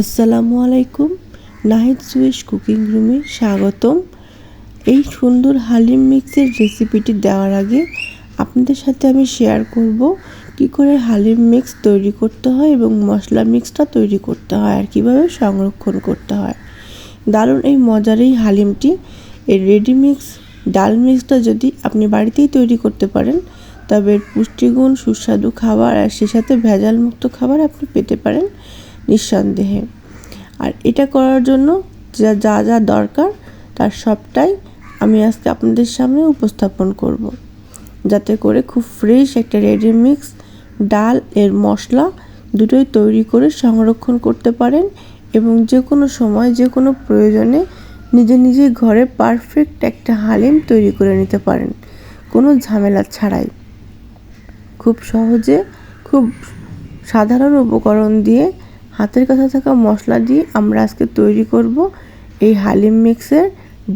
আসসালামু আলাইকুম। Nahid Swiss cooking রুমে স্বাগতম। এই সুন্দর হালিম মিক্সের রেসিপিটি দেওয়ার আগে আপনাদের সাথে আমি শেয়ার করব কি করে হালিম মিক্স তৈরি করতে হয় এবং মশলা মিক্সটা তৈরি করতে হয় আর কিভাবে সংরক্ষণ করতে হয়। দারুণ এই মজার এই হালিমটি, এই রেডি মিক্স ডাল মিক্সটা যদি আপনি বাড়িতেই তৈরি করতে পারেন তবে এর পুষ্টিগুণ, সুস্বাদু খাবার আর সে সাথে ভেজাল মুক্ত খাবার আপনি পেতে পারেন নিঃসন্দেহে। আর এটা করার জন্য যা যা যা দরকার তার সবটাই আমি আজকে আপনাদের সামনে উপস্থাপন করব, যাতে করে খুব ফ্রেশ একটা রেডি মিক্স ডাল এর মশলা দুটোই তৈরি করে সংরক্ষণ করতে পারেন এবং যে কোনো সময় যে কোনো প্রয়োজনে নিজে ঘরে পারফেক্ট একটা হালিম তৈরি করে নিতে পারেন কোনো ঝামেলা ছাড়াই। খুব সহজে, খুব সাধারণ উপকরণ দিয়ে, হাতের কাছে থাকা মশলা দিয়ে আমরা আজকে তৈরি করব এই হালিম মিক্সের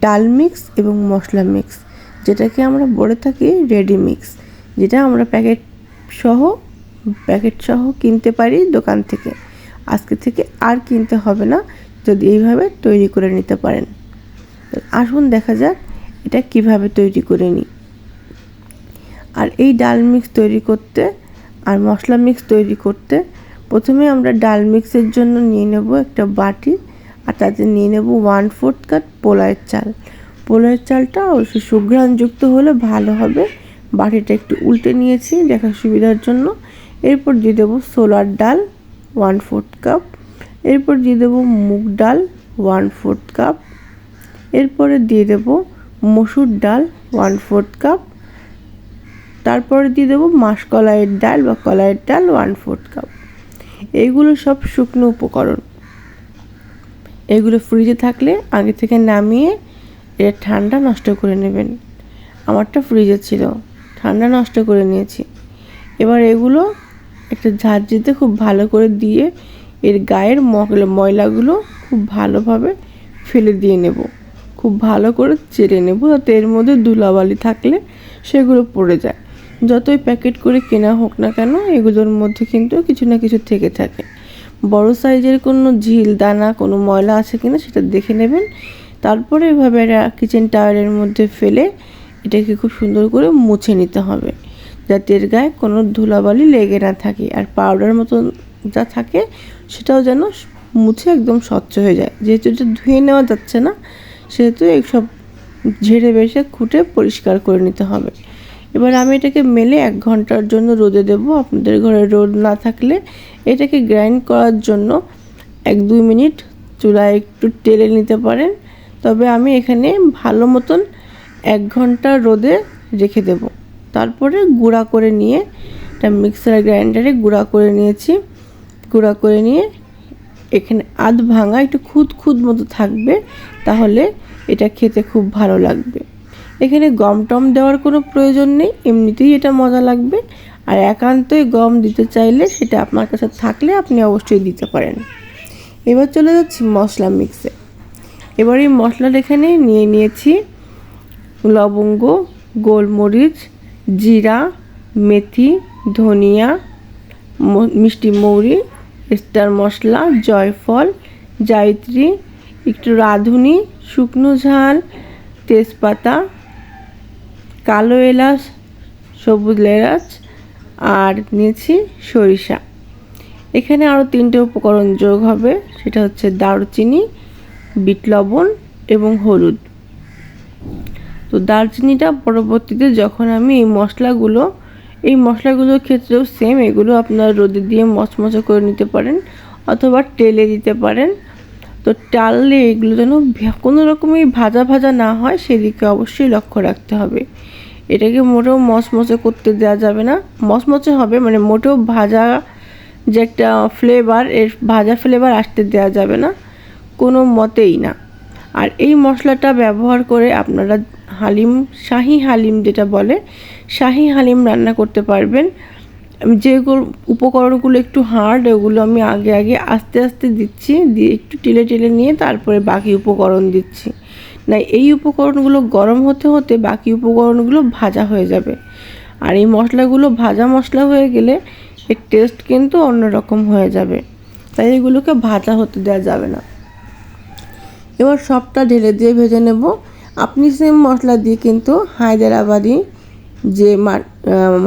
ডাল মিক্স এবং মশলা মিক্স, যেটাকে আমরা বলে থাকি রেডি মিক্স, যেটা আমরা প্যাকেট সহ কিনতে পারি দোকান থেকে। আজকে থেকে আর কিনতে হবে না যদি এইভাবে তৈরি করে নিতে পারেন। আসুন দেখা যাক এটা কিভাবে তৈরি করে নিই। আর এই ডাল মিক্স তৈরি করতে আর মশলা মিক্স তৈরি করতে প্রথমে আমরা ডাল মিক্সের জন্য নিয়ে নেব একটা বাটি, আর তাতে নিয়ে নেব 1/4 কাপ পোলাওয়ের চাল। পোলাওয়ের চালটা অবশ্যই সুঘ্রাণযুক্ত হলে ভালো হবে। বাটিটা একটু উল্টে নিয়েছি দেখার সুবিধার জন্য। এরপর দিয়ে দেবো ছোলার ডাল 1/4 কাপ, এরপর দিয়ে দেবো মুগ ডাল 1/4 কাপ, এরপরে দিয়ে দেবো মসুর ডাল 1/4 কাপ, তারপরে দিয়ে দেবো মাসকলাইয়ের ডাল বা কলাইয়ের ডাল 1/4 কাপ। এইগুলো সব শুকনো উপকরণ। এগুলো ফ্রিজে থাকলে আগে থেকে নামিয়ে এটা ঠান্ডা নষ্ট করে নেবেন। আমারটা ফ্রিজে ছিল, ঠান্ডা নষ্ট করে নিয়েছি। এবার এগুলো একটা ঝাঁঝরিতে খুব ভালো করে দিয়ে এর গায়ের ময়লাগুলো খুব ভালোভাবে ফেলে দিয়ে নেব। খুব ভালো করে চেড়ে নেব যাতে এর মধ্যে ধুলাবালি থাকলে সেগুলো পড়ে যায়। যতই প্যাকেট করে কেনা হোক না কেন এগুলোর মধ্যে কিন্তু কিছু না কিছু থেকে থাকে। বড় সাইজের কোনো ঝিল দানা কোনো ময়লা আছে কিনা সেটা দেখে নেবেন। তারপরে এভাবে একটা কিচেন টাওয়েলের মধ্যে ফেলে এটাকে খুব সুন্দর করে মুছে নিতে হবে যাতে এর গায়ে কোনো ধুলাবালি লেগে না থাকে। আর পাউডার মতন যা থাকে সেটাও যেন মুছে একদম স্বচ্ছ হয়ে যায়। যেহেতু এটা ধুয়ে নেওয়া যাচ্ছে না সেহেতু এইসব ঝেড়ে বেছে খুঁটে পরিষ্কার করে নিতে হবে। এবার আমি এটাকে মেলে 1 ঘন্টার জন্য রোদে দেব। আপনাদের ঘরে রোদ না থাকলে এটাকে গ্রাইন্ড করার জন্য 1-2 মিনিট চুলায় একটু টেলে নিতে পারেন। তবে আমি এখানে ভালো মতন 1 ঘন্টা রোদে রেখে দেব। তারপরে গুঁড়া করে নিয়ে এটা মিক্সার গ্রাইন্ডারে গুঁড়া করে নিয়েছি। গুঁড়া করে নিয়ে এখানে আধ ভাঙা একটু খুদ মতো থাকবে, তাহলে এটা খেতে খুব ভালো লাগবে। এখানে গম টম দেওয়ার কোনো প্রয়োজন নেই, এমনিতেই এটা মজা লাগবে। আর একান্তই গম দিতে চাইলে সেটা আপনার কাছে থাকলে আপনি অবশ্যই দিতে পারেন। এবার চলে যাচ্ছি মশলা মিক্সে। এবার এই মশলাটা এখানে নিয়ে নিয়েছি লবঙ্গ, গোলমরিচ, জিরা, মেথি, ধনিয়া, মিষ্টি মৌরি, স্টার মশলা, জয়ফল, জায়িত্রী, একটু রাঁধুনি, শুকনো ঝাল, তেজপাতা, কালো এলাচ, সবুজ এলাচ আর নিয়েছি সরিষা। এখানে আরও 3টে উপকরণ যোগ হবে, সেটা হচ্ছে দারুচিনি, বিট লবণ এবং হলুদ। তো দারচিনিটা পরবর্তীতে যখন আমি এই মশলাগুলোর ক্ষেত্রেও সেম, এগুলো আপনারা রোদে দিয়ে মচমচে করে নিতে পারেন অথবা তেলে দিতে পারেন। তো টাললে এগুলো যেন কোনো রকমই ভাজা না হয় সেদিকে অবশ্যই লক্ষ্য রাখতে হবে। এটাকে মোটেও মচমচে করতে দেওয়া যাবে না। মচমচে হবে মানে মোটেও ভাজা যে একটা ফ্লেভার, এর ভাজা ফ্লেভার আসতে দেওয়া যাবে না কোনো মতেই না। আর এই মশলাটা ব্যবহার করে আপনারা শাহি হালিম যেটা বলে শাহি হালিম রান্না করতে পারবেন। যেগুলো উপকরণগুলো একটু হার্ড ওগুলো আমি আগে আস্তে দিচ্ছি, দিয়ে একটু টেলে নিয়ে তারপরে বাকি উপকরণ দিচ্ছি। না, এই উপকরণগুলো গরম হতে বাকি উপকরণগুলো ভাজা হয়ে যাবে। আর এই মশলাগুলো ভাজা মশলা হয়ে গেলে এর টেস্ট কিন্তু অন্যরকম হয়ে যাবে। তাই এগুলোকে ভাজা হতে দেওয়া যাবে না। এবার সবটা ঢেলে দিয়ে ভেজে নেব। আপনি সেম মশলা দিয়ে কিন্তু হায়দ্রাবাদি যে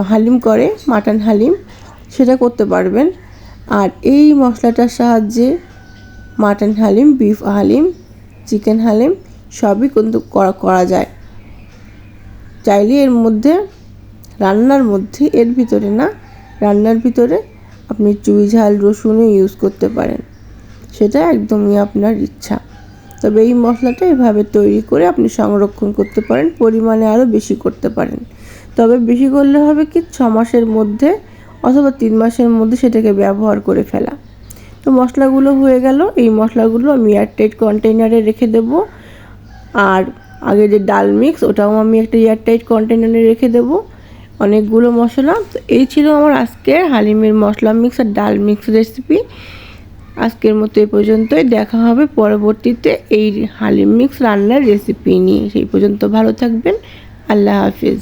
হালিম করে, মাটন হালিম, সেটা করতে পারবেন। আর এই মশলাটার সাহায্যে mutton haleem, beef haleem, chicken haleem সবই কিন্তু করা যায়। চাইলে এর মধ্যে রান্নার মধ্যে, এর ভিতরে না, রান্নার ভিতরে আপনি চুই ঝাল রসুনও ইউজ করতে পারেন, সেটা একদমই আপনার ইচ্ছা। তবে এই মশলাটা এভাবে তৈরি করে আপনি সংরক্ষণ করতে পারেন, পরিমাণে আরও বেশি করতে পারেন। তবে বেশি করলে হবে কি 6 মাসের মধ্যে অথবা 3 মাসের মধ্যে সেটাকে ব্যবহার করে ফেলা। তো মশলাগুলো হয়ে গেল। এই মশলাগুলো আমি এয়ারটাইট কন্টেইনারে রেখে দেব। আর আগে যে ডাল মিক্স, ওটাও আমি একটা এয়ারটাইট কন্টেইনারে রেখে দেব। অনেকগুলো মশলা। তো এই ছিল আমার আজকের হালিমের মশলা মিক্স আর ডাল মিক্স রেসিপি। আজকের মতো এই পর্যন্তই। দেখা হবে পরবর্তীতে এই হালিম মিক্স রান্নার রেসিপি নিয়ে। সেই পর্যন্ত ভালো থাকবেন। আল্লাহ হাফিজ।